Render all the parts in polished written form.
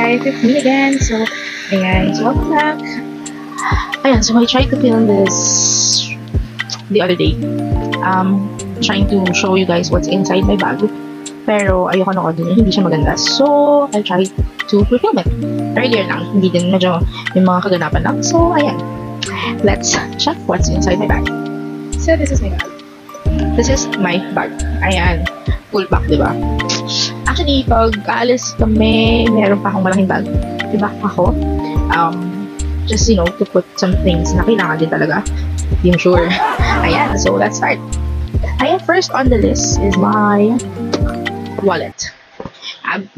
guys, it's me again. So, ayan, so welcome back. Ayan, so I tried to film this the other day. Trying to show you guys what's inside my bag. Pero ayoko na din, hindi siya maganda. So, I tried to film it. Earlier lang, hindi din medyo may mga kaganapan lang. So, ayan. Let's check what's inside my bag. So, this is my bag. This is my bag. Ayan. Full bag, diba? Actually, pag aalis kami, meron pa akong malaking bag. Diba ako? Just, you know, to put some things na kailangan din talaga. Yung sure. Ayan, so let's start. Ayan, first on the list is my wallet.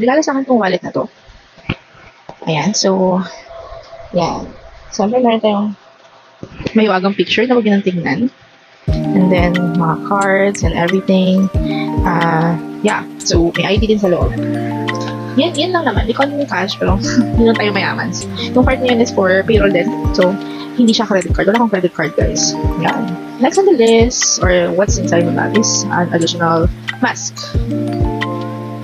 Regalo sa akin itong wallet na to. Ayan, so, yan. So, meron tayong may wagang picture na huwag nang tingnan. And then, mga cards and everything. Yeah, so may ID din sa loob. Yan lang naman. Economy cash, pero hindi lang tayo mayaman. Yung part na yun is for payroll din. So, hindi siya credit card. Wala akong credit card, guys. Yan. Next on the list, or what's inside my bag, is an additional mask.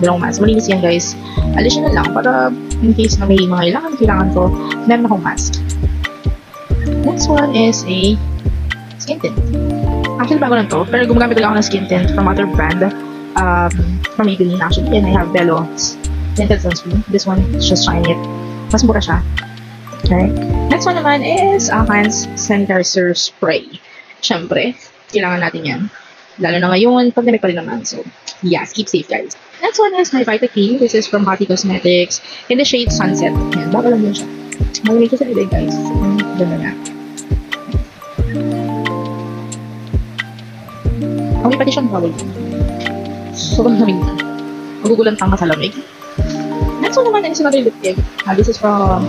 Dalawang mask. Malinis yan, guys. Additional lang, para in case na may mga kailangan ko, meron akong mask. Next one is a skin tint. Actually, bago lang to, pero gumagamit lang ako ng skin tint from other brand. From Maybelline, actually. And I have Bello tinted sunscreen. This one is just shiny it. Mas mura siya. Okay. Next one naman is hand sanitizer spray. Siyempre, kailangan natin yan. Lalo na ngayon, pandemic pa rin naman. So, yes, keep safe, guys. Next one is my Vita Cream. This is from Hottie Cosmetics in the shade Sunset. Yan, bago lang din siya. Malamig siya sa bibig, guys. Ganda na. May pati siyang bawal. Sobrang lamig na. Magugulantang ka sa lamig. Next one naman is another lip tint. This is from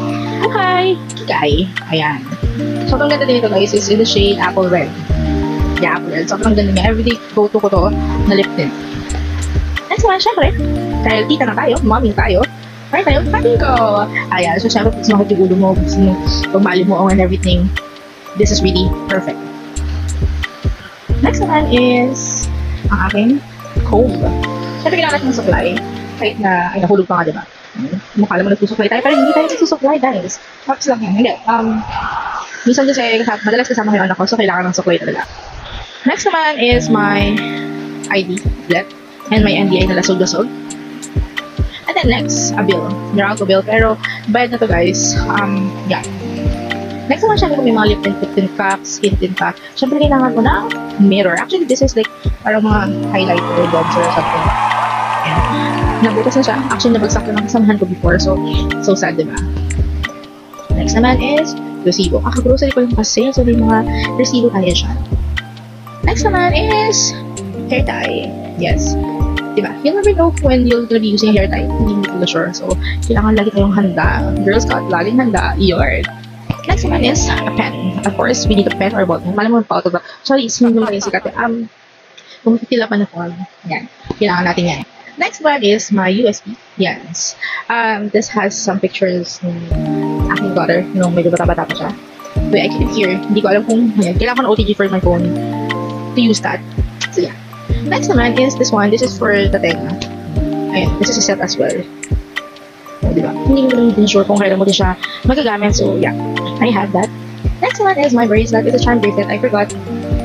Kikay. Ayan. Sobrang ganda din ito, guys. Is in the shade Apple Red. Yeah, Apple Red. Sobrang ganda niya. Everyday go-to ko to na lip tint. Next one, syempre. Dahil tita na tayo, mommy tayo. Kaya tayo, pati ko. Ayan. So, syempre, gusto mo katigulo mo, gusto mo pagmali mo and everything. This is really perfect. Next naman is ang aking comb. Siyempre, kailangan natin ng supply. Kahit na, ay, nahulog pa nga, diba? Mukha naman nagsusupply tayo, pero hindi tayo nagsusupply, guys. Tapos lang yan. Hindi. Minsan kasi, madalas kasama ko yung anak ko, so kailangan ng supply talaga. Next naman is my ID, bill, and my NDI na lasog-lasog. And then next, a bill. Meralco bill, pero bayad na to, guys. Yeah. Next naman, syempre kung may mga lip tint pack, skin tint pack, syempre kailangan ko ng mirror. Actually, this is like parang mga highlighter, bronzer or something. Ayan. Nabutas na siya. Actually, nabagsak ko ng kasamahan ko before. So sad, diba? Next naman is resibo. Grocery ko lang kasi. So, may mga resibo tayo siya. Next naman is hair tie. Yes. Diba? You'll never know when you're gonna be using hair tie. Hindi ko sure. So, kailangan lagi tayong handa. Girl Scout, laging handa. Yun. Next one is a pen. Of course, we need a pen or ballpen. Malam mo pa ito ba? Sorry, hindi mo rin sikat. Kung fill up na form, yan. Kailangan natin yan. Next one is my USB. Yes. This has some pictures ng aking daughter nung medyo bata-bata pa siya. Wait, I keep it here. Hindi ko alam kung yan. Kailangan ko ng OTG for my phone to use that. So, yeah. Next naman is this one. This is for the tenga. Ayan. This is a set as well. Diba? Hindi ko rin sure kung kailan mo din siya magagamit. So, yeah. I have that. Next one is my bracelet. It's a charm bracelet. I forgot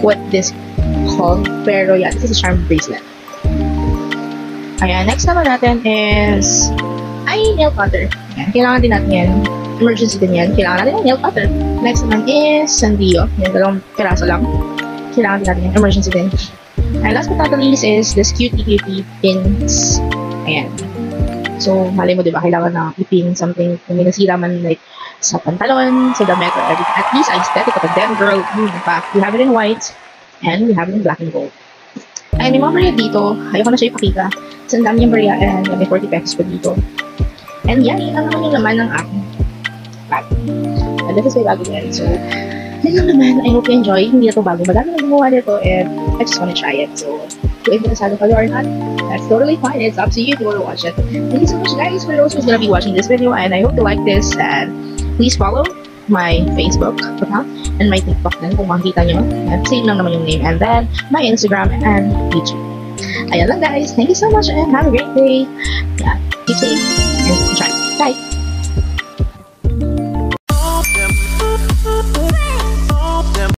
what this called. Pero, yeah, this is a charm bracelet. Ayan. Next naman natin is nail cutter. Ayan. Kailangan din natin yan. Emergency din yan. Kailangan natin yung nail cutter. Next naman is sandio. Yan, dalawang piraso lang. Kailangan din natin yan. Emergency din. And last but not the least is this cutie pins. Ayan. So, malay mo, diba, kailangan na ipin something kung may nasira man, like, sa pantalon, sa damit, or everything. At least, aesthetic of a damn girl. In fact, we have it in white, and we have it in black and gold. And may mga barya dito, ayoko na siya ipakita. So, ang dami yung barya, and may 40 pesos pa dito. And yan, yun lang naman yung laman ng aking bag. And this is my bag again. So, yun lang naman. I hope you enjoy. Hindi na ito bago. Madami na gumawa nito, and I just wanna try it. So, kung interesado kayo or not, that's totally fine. It's up to you if you want to watch it. Thank you so much, guys, for those who's gonna be watching this video, and I hope you like this. And please follow my Facebook account and my TikTok din kung makikita nyo. And same lang naman yung name. And then my Instagram and YouTube. Ayan lang, guys. Thank you so much and have a great day. Yeah, keep safe and try. Bye.